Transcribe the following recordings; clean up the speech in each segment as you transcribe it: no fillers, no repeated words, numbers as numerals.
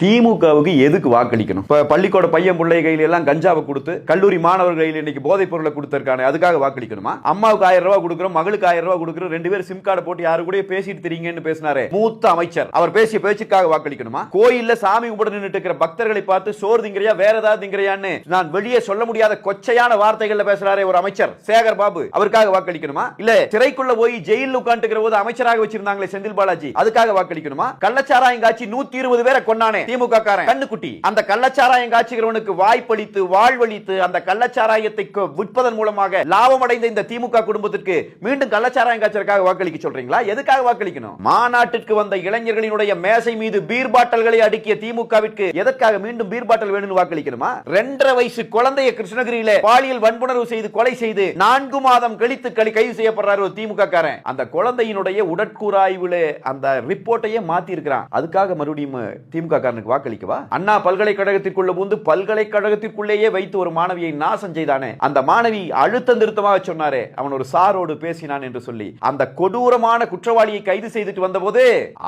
திமுகவுக்கு எதுக்கு வாக்களிக்கணும்? இப்ப பள்ளிக்கூட பையன் பிள்ளை கையில எல்லாம் கஞ்சாவை கொடுத்து கல்லூரி மாணவர் கையில் இன்னைக்கு போதைப் பொருளை கொடுத்திருக்கானே, அதுக்காக வாக்களிக்கணுமா? அம்மாவுக்கு 1000 ரூபாய் கொடுக்கிறோம், மகளுக்கு 1000 ரூபாய் கொடுக்கிறோம், 2 பேரும் சிம் கார்டு போட்டு யாரு கூட பேசிட்டு தெரியுங்கன்னு பேசினாரே மூத்த அமைச்சர், அவர் பேசிய பேச்சுக்காக வாக்களிக்கணுமா? கோயில்ல சாமி கும்பிட நின்னுட்டு இருக்கிற பக்தர்களை பார்த்து சோறு திங்கறியா வேற ஏதாவது திங்கறியான்னு நான் வெளியே சொல்ல முடியாத கொச்சையான வார்த்தைகள்ல பேசுறாரே ஒரு அமைச்சர் சேகர் பாபு, அவருக்காக வாக்களிக்கணுமா? இல்ல சிறைக்குள்ள போய் ஜெயிலில் உட்கார்ந்துக்கிற போது அமைச்சராக வச்சிருந்தாங்களே செந்தில் பாலாஜி, அதுக்காக வாக்களிக்கணுமா? கள்ளச்சாராயம் காட்சி 120 பேரை கொன்னானே திமுக காரன் கண்ணுக்குட்டி, அந்த கள்ளச்சாராயம் காட்சிகிறவனுக்கு வாய்ப்பளித்து வாழ்வளித்து அந்த கள்ளச்சாராயத்தை விற்பதன் மூலமாக லாபம் அடைந்த இந்த திமுக குடும்பத்திற்கு மீண்டும் கள்ளச்சாராயம் காட்சிற்காக வாக்களிக்க சொல்றீங்களா? எதுக்காக வாக்களிக்கணும்? மாநாட்டிற்கு வந்த இளைஞர்களினுடைய மேசை மீது பீர் பாட்டல்களை அடுக்கிய திமுகவிற்கு எதற்காக மீண்டும் பீர் பாட்டல் வேணும்னு வாக்களிக்கணுமா? 2.5 வயசு குழந்தையை கிருஷ்ணகிரியில பாலியல் வன்புணர்வு செய்து கொலை செய்து 4 மாதம் கழித்து கைது செய்யப்படுறாரு ஒரு திமுக காரன். அந்த குழந்தையினுடைய உடற்கூறாய்வுல அந்த ரிப்போர்ட்டையே மாத்தி இருக்கிறான். அதுக்காக மறுபடியும் திமுக காரனுக்கு வாக்களிக்கவா? அண்ணா பல்கலைக்கழகத்திற்குள்ள புகுந்து பல்கலைக்கழகத்திற்குள்ளேயே வைத்து ஒரு மாணவியை நாசம் செய்தானே, அந்த மாணவி அழுத்தம் திருத்தமாக சொன்னாரே அவன் ஒரு சாரோடு பேசினான் என்று சொல்லி அந்த கொடூரமான குற்றவாளியை கைது செய்துட்டு வந்தபோது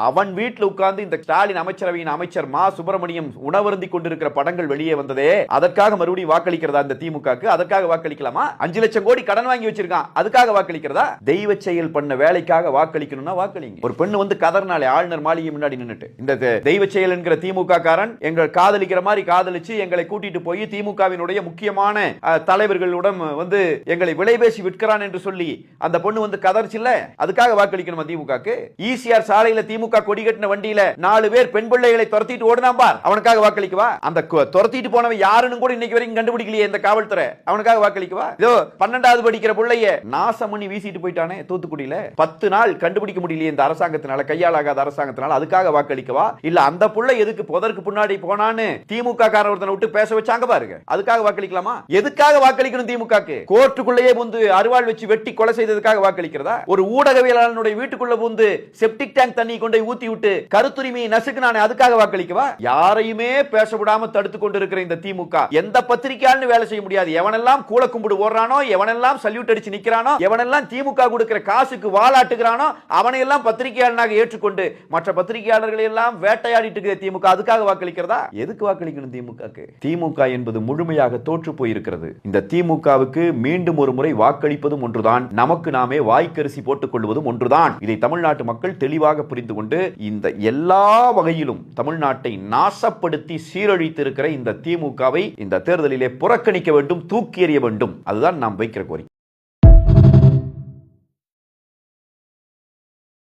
அவன் வீட்டில் உட்கார்ந்து இந்த ஸ்டாலின் அமைச்சரவையின் அமைச்சர் மா சுப்பிரமணியம் உணவருந்தி கொண்டிருக்கிற படங்கள் வெளியே வந்ததே, அதற்காக மறுபடியும் வாக்களிக்கிறதா இந்த திமுகக்கு? அதற்காக வாக்களிக்கலாமா? 5 லட்சம் கோடி கடன் வாங்கி வச்சிருக்கான், அதுக்காக வாக்களிக்கிறதா? தெய்வ செயல் பண்ண வேலைக்காக வாக்களிக்கணும்னா வாக்களிங்க. ஒரு பெண்ணு வந்து கதர்னாலே ஆளுநர் மாளிகை முன்னாடி நின்னுட்டு இந்த தெய்வ செயல் என்கிற திமுக காரன் எங்கள் காதலிக்கிற மாதிரி காதலிச்சு எங்களை கூட்டிட்டு போய் திமுகவினுடைய முக்கியமான தலைவர்களுடன் வந்து எங்களை விலைபேசி விற்கிறான் என்று சொல்லி அந்த பொண்ணு வந்து கதர்ச்சில்ல, அதுக்காக வாக்களிக்கணுமா திமுகக்கு? ஈசிஆர் சாலையில திமுக கொடி கட்டின வண்டியில 4 பேர் பெண் பிள்ளைகளை துரத்திட்டு ஓடுனான் பார், அவனுக்காக வாக்களிக்கவா? அந்த துரத்திட்டு போனவன் யாருன்னு கூட இன்னைக்கு வரைக்கும் கண்டுபிடிக்கலையே இந்த காவல்துறை, அவனுக்காக வாக்களிக்கவா? இதோ 12வது படிக்கிற பிள்ளைய நாசம் பண்ணி வீசிட்டு போயிட்டானே தூத்துக்குடியில, 10 நாள் கண்டுபிடிக்க முடியலையே இந்த அரசாங்கத்தினால, கையாளாகாத அரசாங்கத்தினால, அதுக்காக வாக்களிக்கவா? இல்ல அந்த புள்ள எதுக்கு புதற்கு பின்னாடி போனான்னு திமுக காரன் ஒருத்தனை விட்டு பேச வச்சாங்க பாருங்க, அதுக்காக வாக்களிக்கலாமா? எதுக்காக வாக்களிக்கணும் திமுகக்கு? கோர்ட்டுக்குள்ளேயே புந்து அருவாள் வச்சு வெட்டி கொலை செய்ததுக்காக வாக்களிக்கிறதா? ஒரு ஊடகவியலாளனுடைய வீட்டுக்குள்ள புந்து செப்டிக் டேங்க் தண்ணி கொண்டு ஊத்தி விட்டு கருத்துரிமையை நசுக்குனானே, அதுக்காக வாக்களிக்கவா? யாரையுமே பேச விடாம தடுத்து கொண்டு இருக்கிற இந்த திமுக எந்த பத்திரிகையாளனும் வேலை செய்ய முடியாது. எவனெல்லாம் கூல கும்பிடு ஓடுறானோ, எவனெல்லாம் சல்யூட் அடிச்சு நிக்கிறானோ, எவனெல்லாம் திமுக கொடுக்கிற காசுக்கு வாலாட்டுகிறானோ அவனையெல்லாம் பத்திரிகையாளனாக ஏற்றுக்கொண்டு மற்ற பத்திரிகையாளர்களை எல்லாம் வேட்டையாடிட்டு இருக்கிற திமுக, அதுக்காக வாக்களிக்கிறதா? எதுக்கு வாக்களிக்கணும் திமுகக்கு? திமுக என்பது முழுமையாக தோற்று போயிருக்கிறது. இந்த திமுகவுக்கு மீண்டும் ஒரு முறை வாக்களிப்பதும் ஒன்றுதான், நமக்கு நாமே வாய்க்கரிசி போட்டுக் கொள்வதும் ஒன்றுதான். இதை தமிழ்நாட்டு மக்கள் தெளிவாக புரிந்து கொண்டு இந்த எல்லா வகையிலும் தமிழ்நாட்டை நாசப்படுத்தி சீரழித்திருக்கிற இந்த திமுகவை இந்த தேர்தலிலே புறக்கணிக்க வேண்டும், தூக்கி எறிய வேண்டும். அதுதான் நாம் வைக்கிற கோரிக்கை.